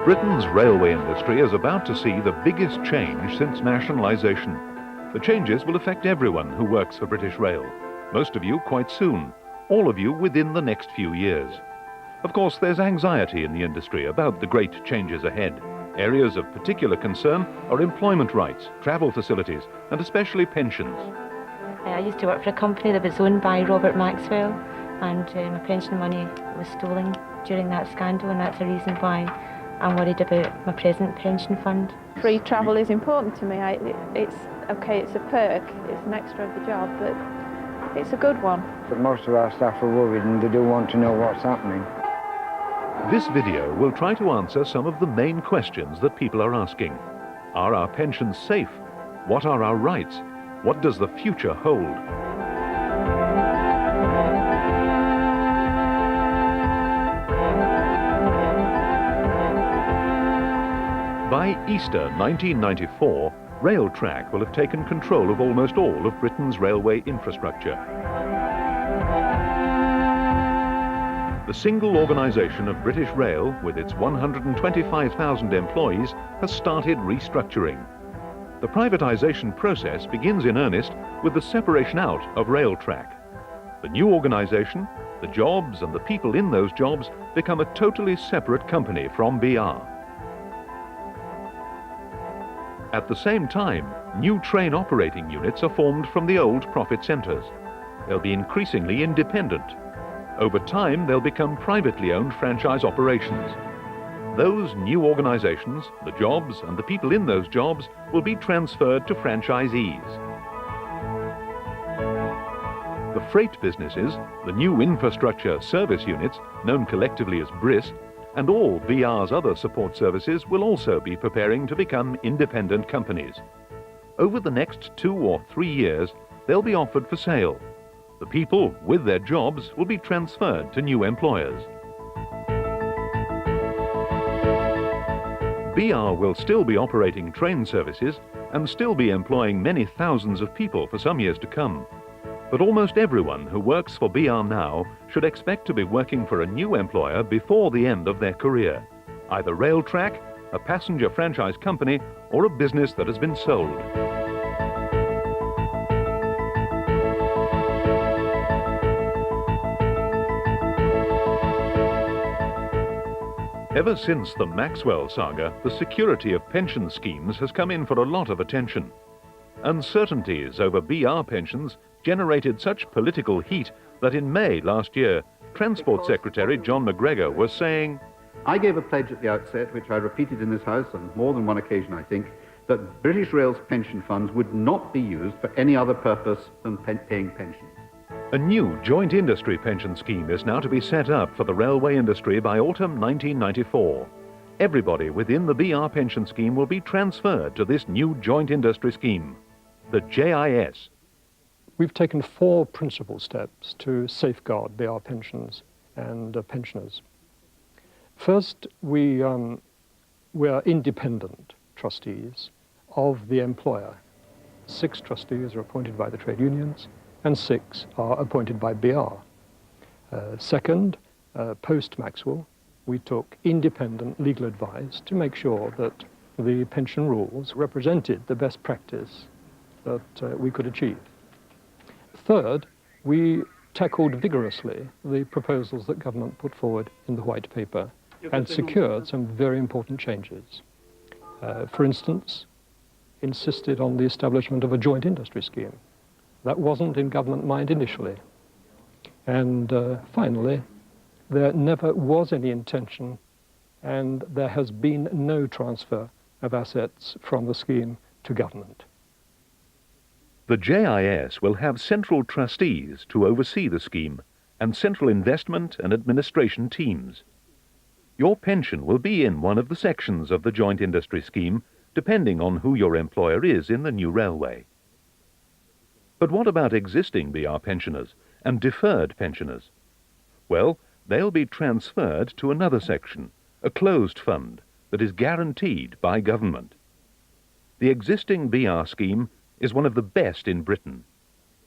Britain's railway industry is about to see the biggest change since nationalisation. The changes will affect everyone who works for British Rail. Most of you quite soon, all of you within the next few years. Of course, there's anxiety in the industry about the great changes ahead. Areas of particular concern are employment rights, travel facilities, and especially pensions. I used to work for a company that was owned by Robert Maxwell, and my pension money was stolen during that scandal, and that's the reason why I'm worried about my present pension fund. Free travel is important to me. It's okay, it's a perk, it's an extra of the job, but it's a good one. But most of our staff are worried and they do want to know what's happening. This video will try to answer some of the main questions that people are asking. Are our pensions safe? What are our rights? What does the future hold? By Easter 1994, Railtrack will have taken control of almost all of Britain's railway infrastructure. The single organisation of British Rail, with its 125,000 employees, has started restructuring. The privatisation process begins in earnest with the separation out of Railtrack. The new organisation, the jobs and the people in those jobs become a totally separate company from BR. At the same time, new train operating units are formed from the old profit centres. They'll be increasingly independent. Over time, they'll become privately owned franchise operations. Those new organisations, the jobs and the people in those jobs, will be transferred to franchisees. The freight businesses, the new infrastructure service units, known collectively as BRIS, and all BR's other support services will also be preparing to become independent companies. Over the next 2 or 3 years, they'll be offered for sale. The people with their jobs will be transferred to new employers. BR will still be operating train services and still be employing many thousands of people for some years to come. But almost everyone who works for BR now should expect to be working for a new employer before the end of their career, either Railtrack, a passenger franchise company, or a business that has been sold. Ever since the Maxwell saga, the security of pension schemes has come in for a lot of attention. Uncertainties over BR pensions generated such political heat that in May last year, Transport Secretary John McGregor was saying, I gave a pledge at the outset, which I repeated in this House on more than one occasion, I think, that British Rail's pension funds would not be used for any other purpose than paying pensions. A new joint industry pension scheme is now to be set up for the railway industry by autumn 1994. Everybody within the BR pension scheme will be transferred to this new joint industry scheme, the JIS. We've taken 4 principal steps to safeguard BR pensions and pensioners. First, we are independent trustees of the employer. 6 trustees are appointed by the trade unions and 6 are appointed by BR. Second, post-Maxwell, we took independent legal advice to make sure that the pension rules represented the best practice that we could achieve. Third, we tackled vigorously the proposals that government put forward in the White Paper and secured some very important changes. For instance, insisted on the establishment of a joint industry scheme. That wasn't in government mind initially. And finally, there never was any intention and there has been no transfer of assets from the scheme to government. The JIS will have central trustees to oversee the scheme and central investment and administration teams. Your pension will be in one of the sections of the joint industry scheme, depending on who your employer is in the new railway. But what about existing BR pensioners and deferred pensioners? Well, they'll be transferred to another section, a closed fund that is guaranteed by government. The existing BR scheme is one of the best in Britain.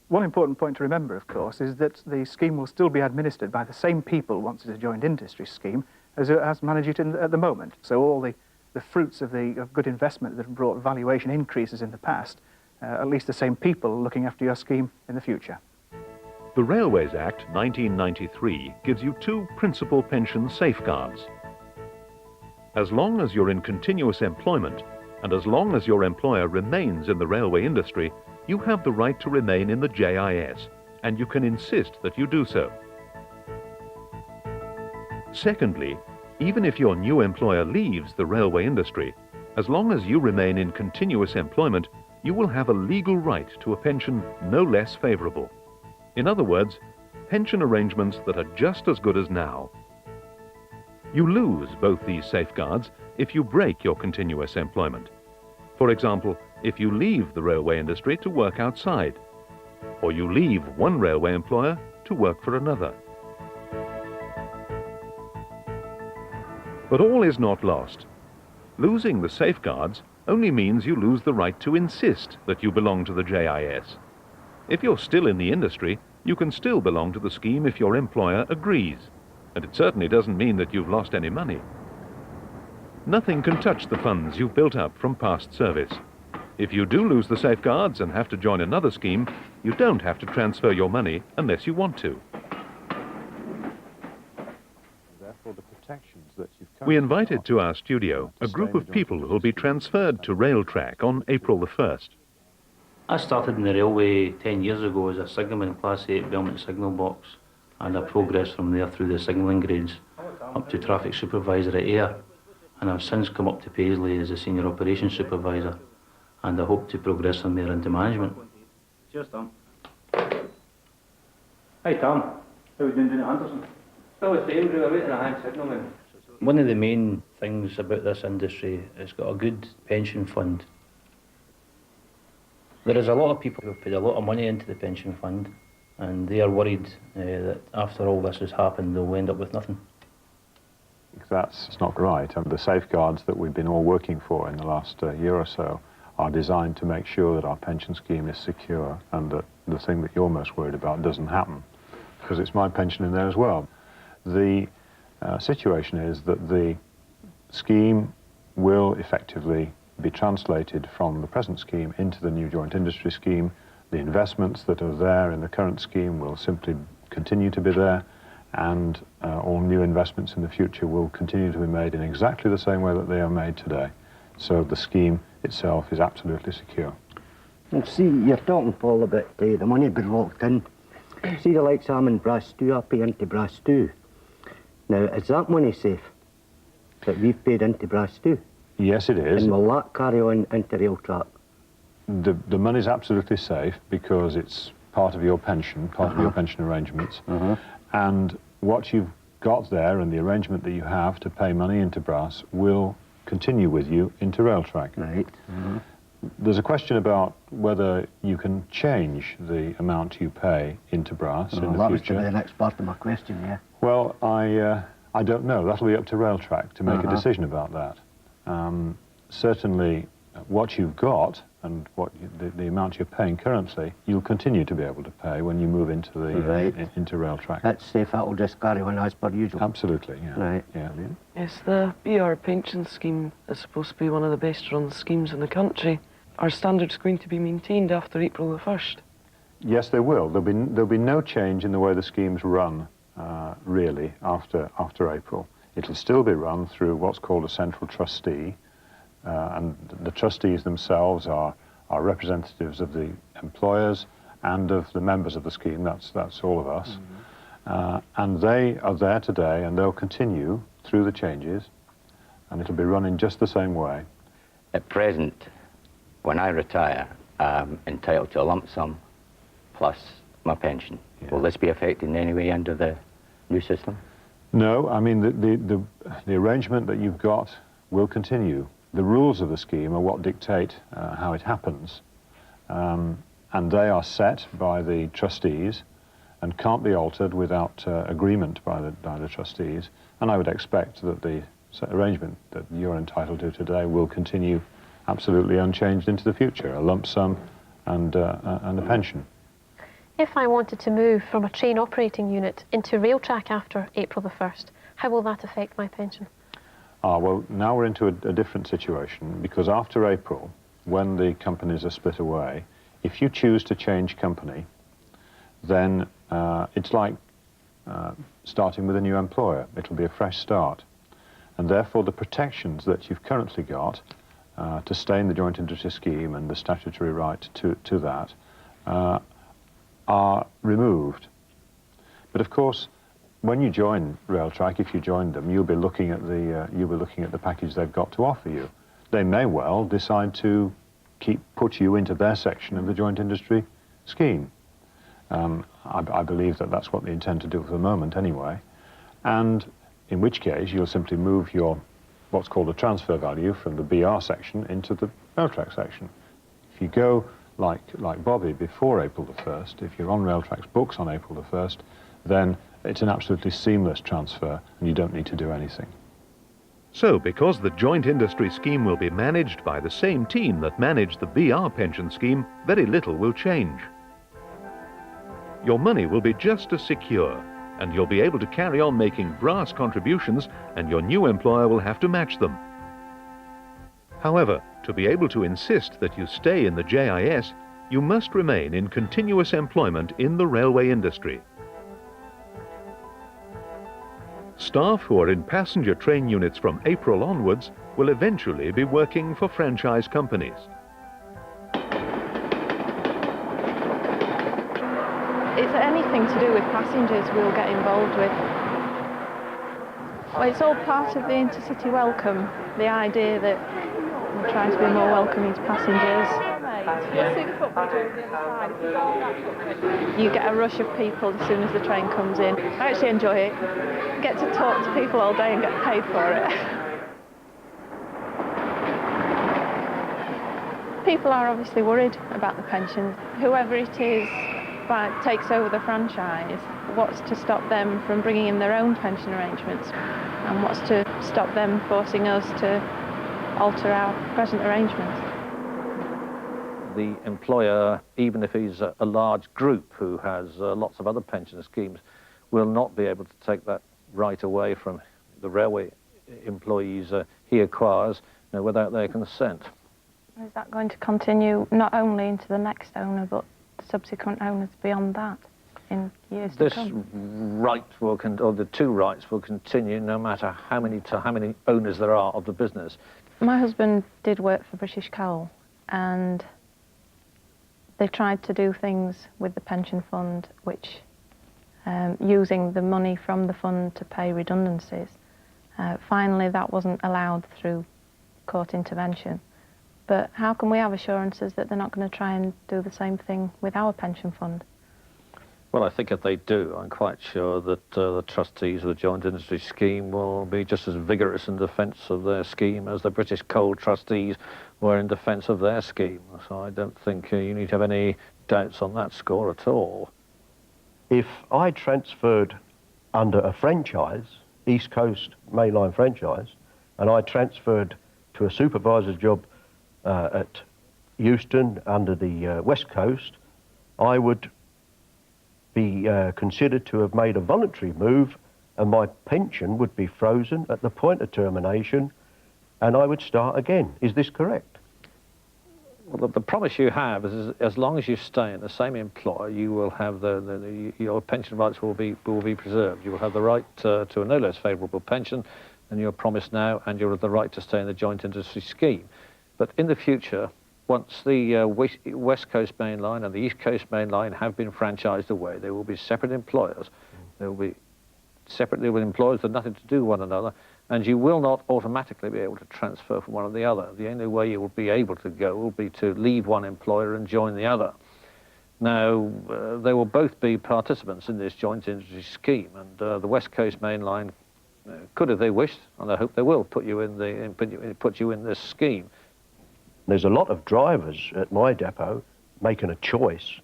One important point to remember, of course, is that the scheme will still be administered by the same people once it's a joint industry scheme as it has managed it at the moment. So all the fruits of good investment that have brought valuation increases in the past, at least the same people looking after your scheme in the future. The Railways Act 1993 gives you two principal pension safeguards. As long as you're in continuous employment, and as long as your employer remains in the railway industry, you have the right to remain in the JIS, and you can insist that you do so. Secondly, even if your new employer leaves the railway industry, as long as you remain in continuous employment, you will have a legal right to a pension no less favourable. In other words, pension arrangements that are just as good as now. You lose both these safeguards if you break your continuous employment. For example, if you leave the railway industry to work outside, or you leave one railway employer to work for another. But all is not lost. Losing the safeguards only means you lose the right to insist that you belong to the JIS. If you're still in the industry, you can still belong to the scheme if your employer agrees, and it certainly doesn't mean that you've lost any money. Nothing can touch the funds you've built up from past service. If you do lose the safeguards and have to join another scheme, you don't have to transfer your money unless you want to. Therefore, the protections that you've We invited to our studio a group of people who'll be transferred to Railtrack on April the 1st. I started in the railway 10 years ago as a signalman, Class 8 Belmont signal box, and I progressed from there through the signalling grades up to traffic supervisor at Ayr, and I've since come up to Paisley as a senior operations supervisor, and I hope to progress from there into management. Cheers, Tom. Hi, Tom. How are we doing at Anderson? Still the same, we're waiting a hand signalman. One of the main things about this industry is it's got a good pension fund. There is a lot of people who have paid a lot of money into the pension fund, and they are worried that after all this has happened, they'll end up with nothing. That's not right. The safeguards that we've been all working for in the last year or so are designed to make sure that our pension scheme is secure and that the thing that you're most worried about doesn't happen, because it's my pension in there as well. The situation is that the scheme will effectively be translated from the present scheme into the new joint industry scheme. The investments that are there in the current scheme will simply continue to be there, and all new investments in the future will continue to be made in exactly the same way that they are made today. So the scheme itself is absolutely secure. And see, you're talking, Paul, about the money being locked in. See the likes I'm in Brass 2, I pay into Brass 2. Now, is that money safe that we've paid into Brass 2? Yes, it is. And will that carry on into Railtrack? The money's absolutely safe because it's part of your pension, part of your pension arrangements. And what you've got there and the arrangement that you have to pay money into Brass will continue with you into Railtrack. Right. There's a question about whether you can change the amount you pay into Brass in the that future. was the next part of my question, yeah. Well, I don't know. That'll be up to Railtrack to make a decision about that. Certainly, what you've got and what the amount you're paying currently, you'll continue to be able to pay when you move into the into Railtrack. That's safe. That'll just carry on as per usual. Absolutely, yeah. Right. Yeah. Yes, the BR pension scheme is supposed to be one of the best run schemes in the country. Are standards going to be maintained after April the 1st? Yes, they will. There'll be no change in the way the schemes run, really, after April. It'll still be run through what's called a central trustee, and the trustees themselves are representatives of the employers and of the members of the scheme. That's all of us. And they are there today, and they'll continue through the changes, and it'll be run in just the same way. At present, when I retire, I'm entitled to a lump sum plus my pension. Yeah. Will this be affected in any way under the new system? No, I mean, the arrangement that you've got will continue. The rules of the scheme are what dictate how it happens, and they are set by the trustees and can't be altered without agreement by the trustees. And I would expect that the arrangement that you're entitled to today will continue absolutely unchanged into the future, a lump sum and a pension. If I wanted to move from a train operating unit into Railtrack after April the 1st, How will that affect my pension? Well, now we're into a different situation, because after April, when the companies are split away, if you choose to change company, then it's like starting with a new employer. It'll be a fresh start. And therefore the protections that you've currently got to stay in the joint industry scheme and the statutory right to that are removed. But of course, when you join Railtrack, if you join them, you'll be looking at the package they've got to offer you. They may well decide to put you into their section of the joint industry scheme. I believe that that's what they intend to do for the moment anyway, and in which case you'll simply move your what's called a transfer value from the BR section into the Railtrack section. If you go like Bobby before April the 1st, if you're on Railtrack's books on April the 1st, then it's an absolutely seamless transfer and you don't need to do anything. So, because the joint industry scheme will be managed by the same team that managed the BR pension scheme, very little will change. Your money will be just as secure, and you'll be able to carry on making brass contributions, and your new employer will have to match them. However, to be able to insist that you stay in the JIS, you must remain in continuous employment in the railway industry. Staff who are in passenger train units from April onwards will eventually be working for franchise companies. It's anything to do with passengers we'll get involved with. Well, it's all part of the intercity welcome, the idea that we're trying to be more welcoming to passengers. You get a rush of people as soon as the train comes in. I actually enjoy it. Get to talk to people all day and get paid for it. People are obviously worried about the pensions. Whoever it is takes over the franchise, what's to stop them from bringing in their own pension arrangements? And what's to stop them forcing us to alter our present arrangements? The employer, even if he's a large group who has lots of other pension schemes, will not be able to take that right away from the railway employees he acquires without their consent. Is that going to continue not only into the next owner, but subsequent owners beyond that in years to come? This right will, or the two rights will continue no matter how many owners there are of the business. My husband did work for British Coal, and they tried to do things with the pension fund, which using the money from the fund to pay redundancies. Finally, that wasn't allowed through court intervention. But how can we have assurances that they're not going to try and do the same thing with our pension fund? Well, I think if they do, I'm quite sure that the trustees of the joint industry scheme will be just as vigorous in defence of their scheme as the British Coal trustees were in defence of their scheme. So I don't think you need to have any doubts on that score at all. If I transferred under a franchise, East Coast mainline franchise, and I transferred to a supervisor's job at Euston under the West Coast, I would be considered to have made a voluntary move, and my pension would be frozen at the point of termination, and I would start again. Is this correct? Well, the promise you have is as long as you stay in the same employer, you will have your pension rights will be preserved. You will have the right to a no less favourable pension than you're promised now, and you'll have the right to stay in the joint industry scheme. But in the future, once the West Coast Main Line and the East Coast Main Line have been franchised away, there will be separate employers. There will be separately with employers that have nothing to do with one another, and you will not automatically be able to transfer from one to the other. The only way you will be able to go will be to leave one employer and join the other. Now, they will both be participants in this joint industry scheme, and the West Coast Main Line could, if they wished, and I hope they will, put you in this scheme. There's a lot of drivers at my depot making a choice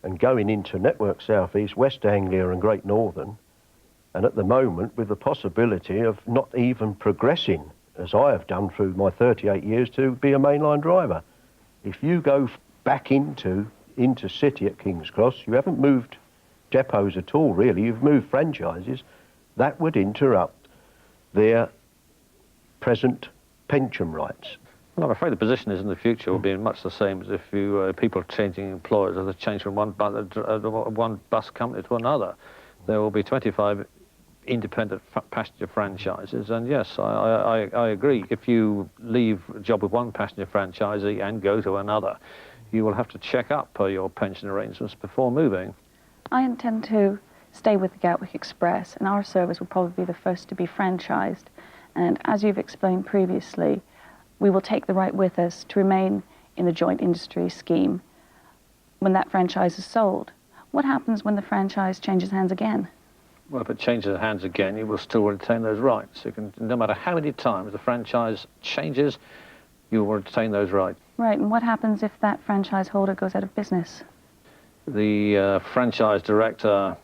and going into Network South East, West Anglia and Great Northern, and at the moment with the possibility of not even progressing, as I have done through my 38 years, to be a mainline driver. If you go back into city at King's Cross, you haven't moved depots at all really, you've moved franchises, that would interrupt their present pension rights? Well, I'm afraid the position is in the future will be much the same as if people are changing employers, or they change from one bus company to another. There will be 25 independent passenger franchises, and yes, I agree. If you leave a job with one passenger franchisee and go to another, you will have to check up your pension arrangements before moving. I intend to stay with the Gatwick Express, and our service will probably be the first to be franchised. And as you've explained previously, we will take the right with us to remain in the joint industry scheme when that franchise is sold. What happens when the franchise changes hands again? Well, if it changes hands again, you will still retain those rights. You can, no matter how many times the franchise changes, you will retain those rights. Right, and what happens if that franchise holder goes out of business? The franchise director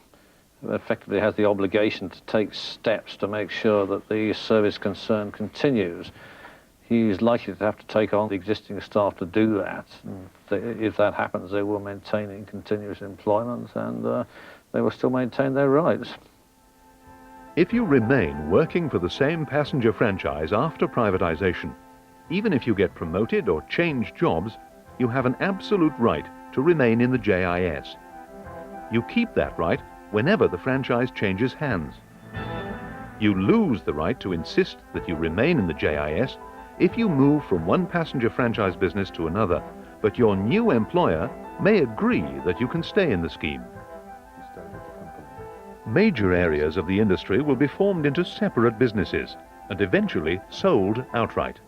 effectively has the obligation to take steps to make sure that the service concern continues. He's likely to have to take on the existing staff to do that. And if that happens, they will maintain continuous employment, and they will still maintain their rights. If you remain working for the same passenger franchise after privatisation, even if you get promoted or change jobs, you have an absolute right to remain in the JIS. You keep that right whenever the franchise changes hands. You lose the right to insist that you remain in the JIS if you move from one passenger franchise business to another, but your new employer may agree that you can stay in the scheme. Major areas of the industry will be formed into separate businesses and eventually sold outright.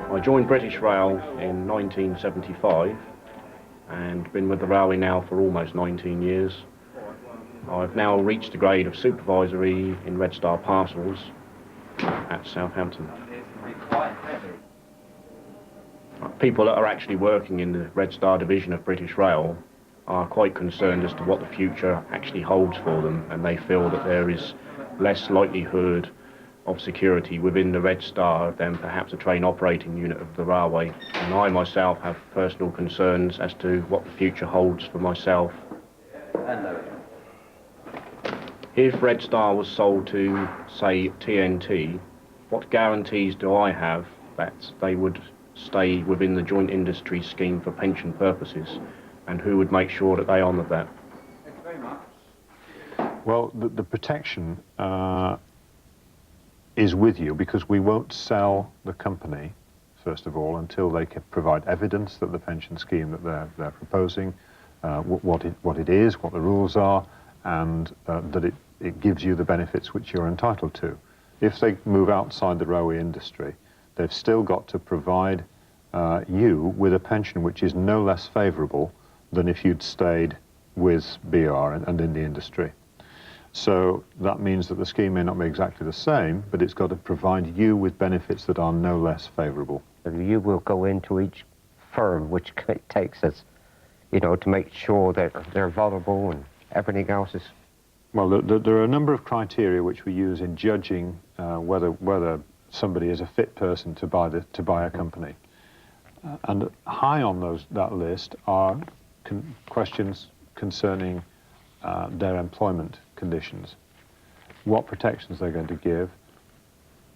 I joined British Rail in 1975 and been with the railway now for almost 19 years. I've now reached the grade of supervisory in Red Star Parcels at Southampton. People that are actually working in the Red Star division of British Rail are quite concerned as to what the future actually holds for them, and they feel that there is less likelihood of security within the Red Star than perhaps a train operating unit of the railway. And I myself have personal concerns as to what the future holds for myself. If Red Star was sold to, say, TNT, what guarantees do I have that they would stay within the joint industry scheme for pension purposes, and who would make sure that they honoured that? Thank you very much. Well, the protection is with you, because we won't sell the company, first of all, until they can provide evidence that the pension scheme that they're proposing, what it is, what the rules are, and that it gives you the benefits which you're entitled to. If they move outside the railway industry, they've still got to provide you with a pension which is no less favourable than if you'd stayed with BR and in the industry. So that means that the scheme may not be exactly the same, but it's got to provide you with benefits that are no less favourable. You will go into each firm, which takes us, you know, to make sure that they're vulnerable and everything else is... Well, there are a number of criteria which we use in judging whether somebody is a fit person to buy a company. And high on that list are questions concerning their employment conditions, what protections they're going to give,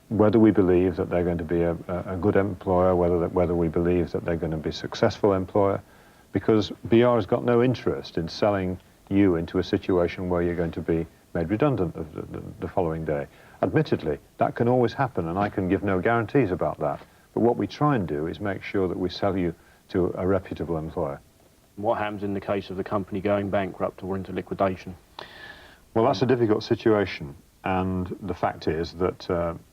whether we believe that they're going to be a good employer, whether we believe that they're going to be a successful employer, because BR has got no interest in selling you into a situation where you're going to be made redundant the following day. Admittedly, that can always happen, and I can give no guarantees about that. But what we try and do is make sure that we sell you to a reputable employer. What happens in the case of the company going bankrupt or into liquidation? Well, that's a difficult situation, and the fact is that,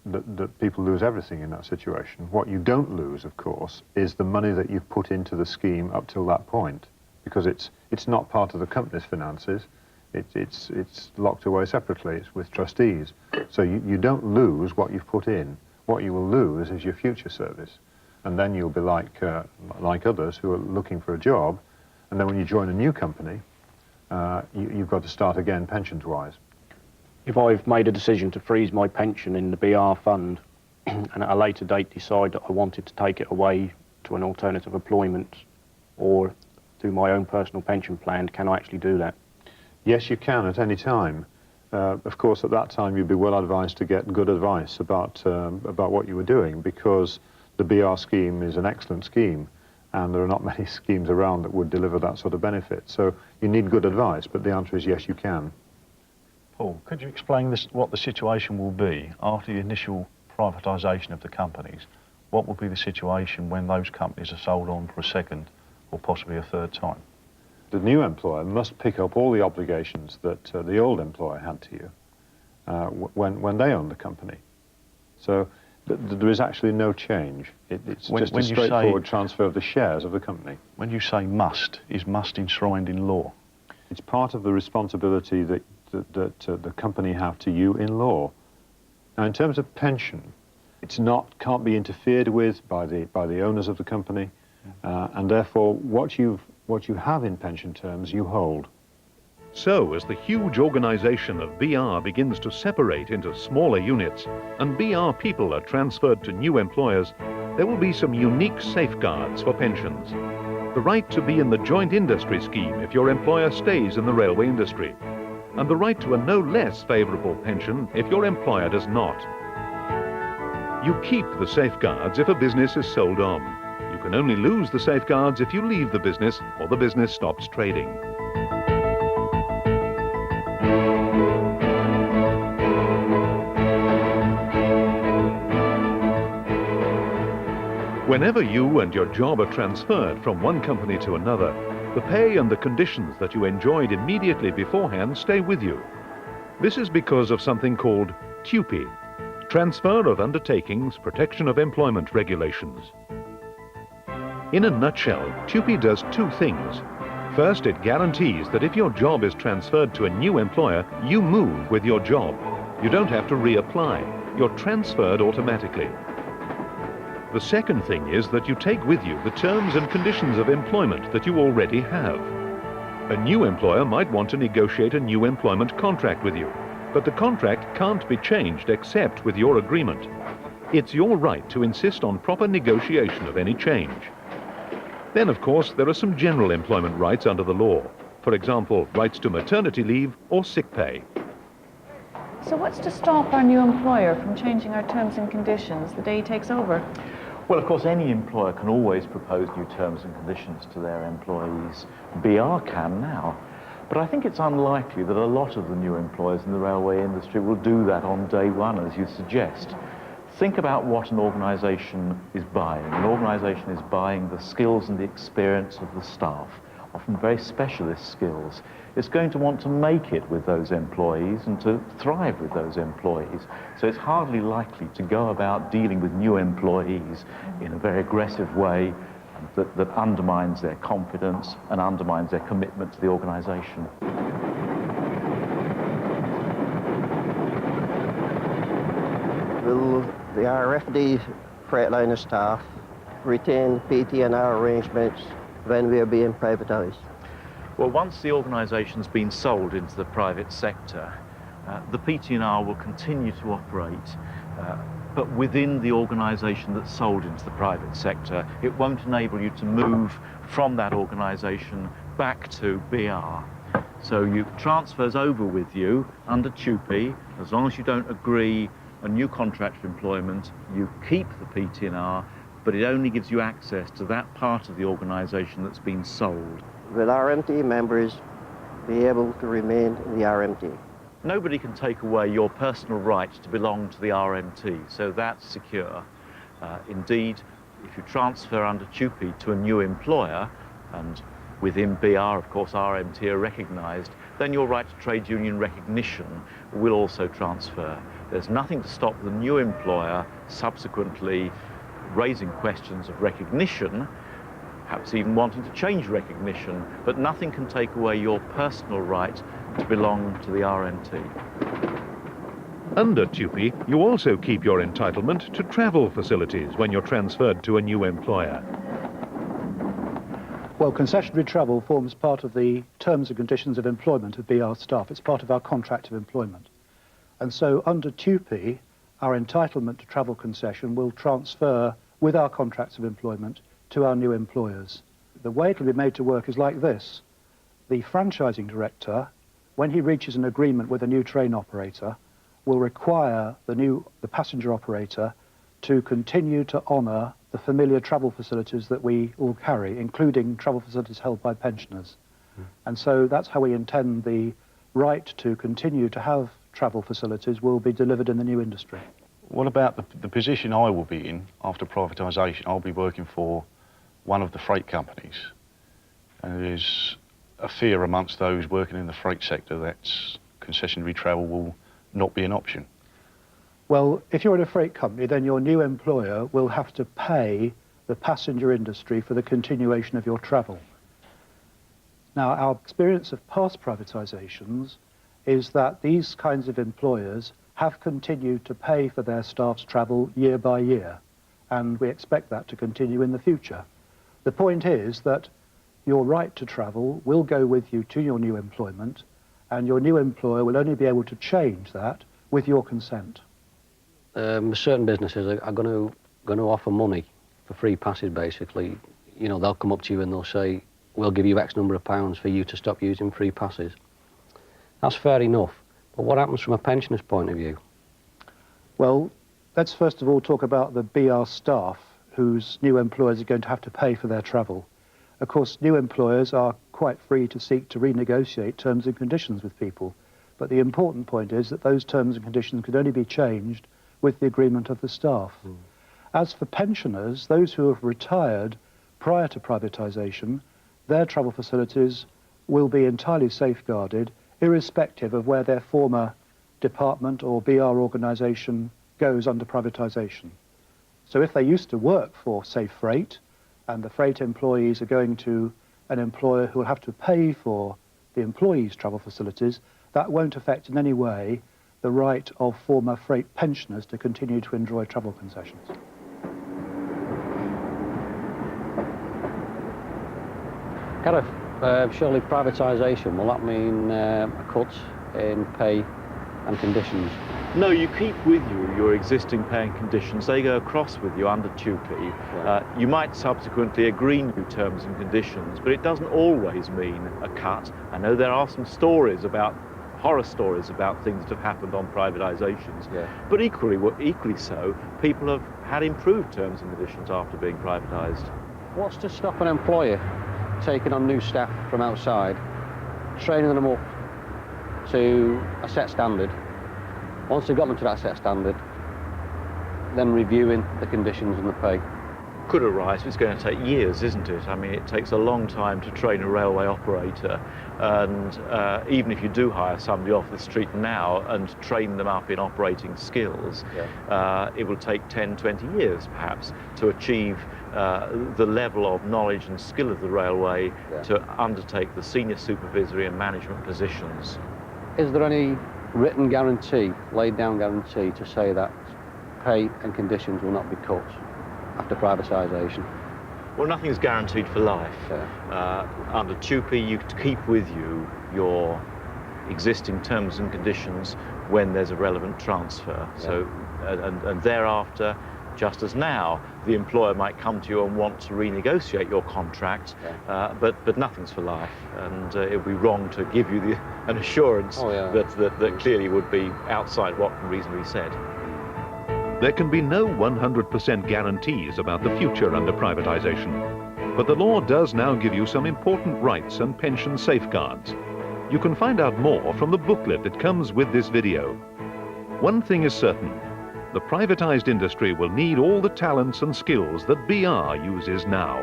that people lose everything in that situation. What you don't lose, of course, is the money that you've put into the scheme up till that point, because it's not part of the company's finances. It's locked away separately. It's with trustees. So you don't lose what you've put in. What you will lose is your future service, and then you'll be like others who are looking for a job, and then when you join a new company, you've got to start again pensions-wise. If I've made a decision to freeze my pension in the BR fund and at a later date decide that I wanted to take it away to an alternative employment or through my own personal pension plan, can I actually do that? Yes, you can at any time. Of course, at that time, you'd be well advised to get good advice about what you were doing, because the BR scheme is an excellent scheme, and there are not many schemes around that would deliver that sort of benefit. So you need good advice, but the answer is yes, you can. Paul, could you explain what the situation will be after the initial privatisation of the companies? What will be the situation when those companies are sold on for a second or possibly a third time? The new employer must pick up all the obligations that the old employer had to you when they owned the company. So there is actually no change. It's just a straightforward transfer of the shares of the company. When you say must, is must enshrined in law? It's part of the responsibility that the company have to you in law. Now, in terms of pension, can't be interfered with by the owners of the company, and therefore what you have in pension terms you hold. So, as the huge organisation of BR begins to separate into smaller units and BR people are transferred to new employers, there will be some unique safeguards for pensions. The right to be in the joint industry scheme if your employer stays in the railway industry, and the right to a no less favourable pension if your employer does not. You keep the safeguards if a business is sold on. You can only lose the safeguards if you leave the business or the business stops trading. Whenever you and your job are transferred from one company to another, the pay and the conditions that you enjoyed immediately beforehand stay with you. This is because of something called TUPE, Transfer of Undertakings Protection of Employment Regulations. In a nutshell, TUPE does two things. First, it guarantees that if your job is transferred to a new employer, you move with your job. You don't have to reapply. You're transferred automatically. The second thing is that you take with you the terms and conditions of employment that you already have. A new employer might want to negotiate a new employment contract with you, but the contract can't be changed except with your agreement. It's your right to insist on proper negotiation of any change. Then, of course, there are some general employment rights under the law. For example, rights to maternity leave or sick pay. So what's to stop our new employer from changing our terms and conditions the day he takes over? Well, of course, any employer can always propose new terms and conditions to their employees. BR can now. But I think it's unlikely that a lot of the new employers in the railway industry will do that on day one, as you suggest. Think about what an organisation is buying. An organisation is buying the skills and the experience of the staff, often very specialist skills. It's going to want to make it with those employees and to thrive with those employees. So it's hardly likely to go about dealing with new employees in a very aggressive way that undermines their confidence and undermines their commitment to the organisation. Will the RFD Freightliner staff retain PT&R arrangements when we are being privatised? Well, once the organisation's been sold into the private sector, the PT&R will continue to operate, but within the organisation that's sold into the private sector. It won't enable you to move from that organisation back to BR. So you transfers over with you under TUPE. As long as you don't agree a new contract of employment, you keep the PT&R, but it only gives you access to that part of the organisation that's been sold. Will RMT members be able to remain in the RMT? Nobody can take away your personal right to belong to the RMT, so that's secure. Indeed, if you transfer under TUPE to a new employer, and within BR, of course, RMT are recognised, then your right to trade union recognition will also transfer. There's nothing to stop the new employer subsequently raising questions of recognition, perhaps even wanting to change recognition, but nothing can take away your personal right to belong to the RMT. Under TUPE, you also keep your entitlement to travel facilities when you're transferred to a new employer. Well, concessionary travel forms part of the terms and conditions of employment of BR staff. It's part of our contract of employment. And so under TUPE, our entitlement to travel concession will transfer with our contracts of employment to our new employers. the way it will be made to work is like this. The franchising director, when he reaches an agreement with a new train operator, will require the passenger operator to continue to honour the familiar travel facilities that we all carry, including travel facilities held by pensioners. And so that's how we intend the right to continue to have travel facilities will be delivered in the new industry. What about the position I will be in after privatisation? I'll be working for one of the freight companies. And there's a fear amongst those working in the freight sector that concessionary travel will not be an option. Well, if you're in a freight company, then your new employer will have to pay the passenger industry for the continuation of your travel. Now, our experience of past privatisations is that these kinds of employers have continued to pay for their staff's travel year by year, and we expect that to continue in the future. The point is that your right to travel will go with you to your new employment, and your new employer will only be able to change that with your consent. Certain businesses are going to offer money for free passes, basically. You know, they'll come up to you and they'll say, we'll give you X number of pounds for you to stop using free passes. That's fair enough, but what happens from a pensioner's point of view? Well, let's first of all talk about the BR staff whose new employers are going to have to pay for their travel. Of course, new employers are quite free to seek to renegotiate terms and conditions with people, but the important point is that those terms and conditions could only be changed with the agreement of the staff. As for pensioners, those who have retired prior to privatisation, their travel facilities will be entirely safeguarded, irrespective of where their former department or BR organisation goes under privatisation. So if they used to work for, say, freight, and the freight employees are going to an employer who will have to pay for the employees' travel facilities, that won't affect in any way the right of former freight pensioners to continue to enjoy travel concessions. Gareth, surely privatisation, will that mean a cut in pay and conditions? No, you keep with you your existing pay and conditions. They go across with you under TUPE. You might subsequently agree new terms and conditions, but it doesn't always mean a cut. I know there are some horror stories about things that have happened on privatisations, but equally so, people have had improved terms and conditions after being privatised. What's to stop an employer taking on new staff from outside, training them up to a set standard? Once they've got them to that set standard, then reviewing the conditions and the pay. Could arise, but it's going to take years, isn't it? I mean, it takes a long time to train a railway operator, and even if you do hire somebody off the street now and train them up in operating skills, it will take 10, 20 years perhaps to achieve the level of knowledge and skill of the railway to undertake the senior supervisory and management positions. Is there any written guarantee, laid down guarantee, to say that pay and conditions will not be cut after privatisation? Well, nothing is guaranteed for life. Under TUPE, you keep with you your existing terms and conditions when there's a relevant transfer. So, and thereafter, just as now, the employer might come to you and want to renegotiate your contract, but nothing's for life, and it would be wrong to give you an assurance that clearly would be outside what can reasonably be said. There can be no 100% guarantees about the future under privatisation, but the law does now give you some important rights and pension safeguards. You can find out more from the booklet that comes with this video. One thing is certain, the privatised industry will need all the talents and skills that BR uses now.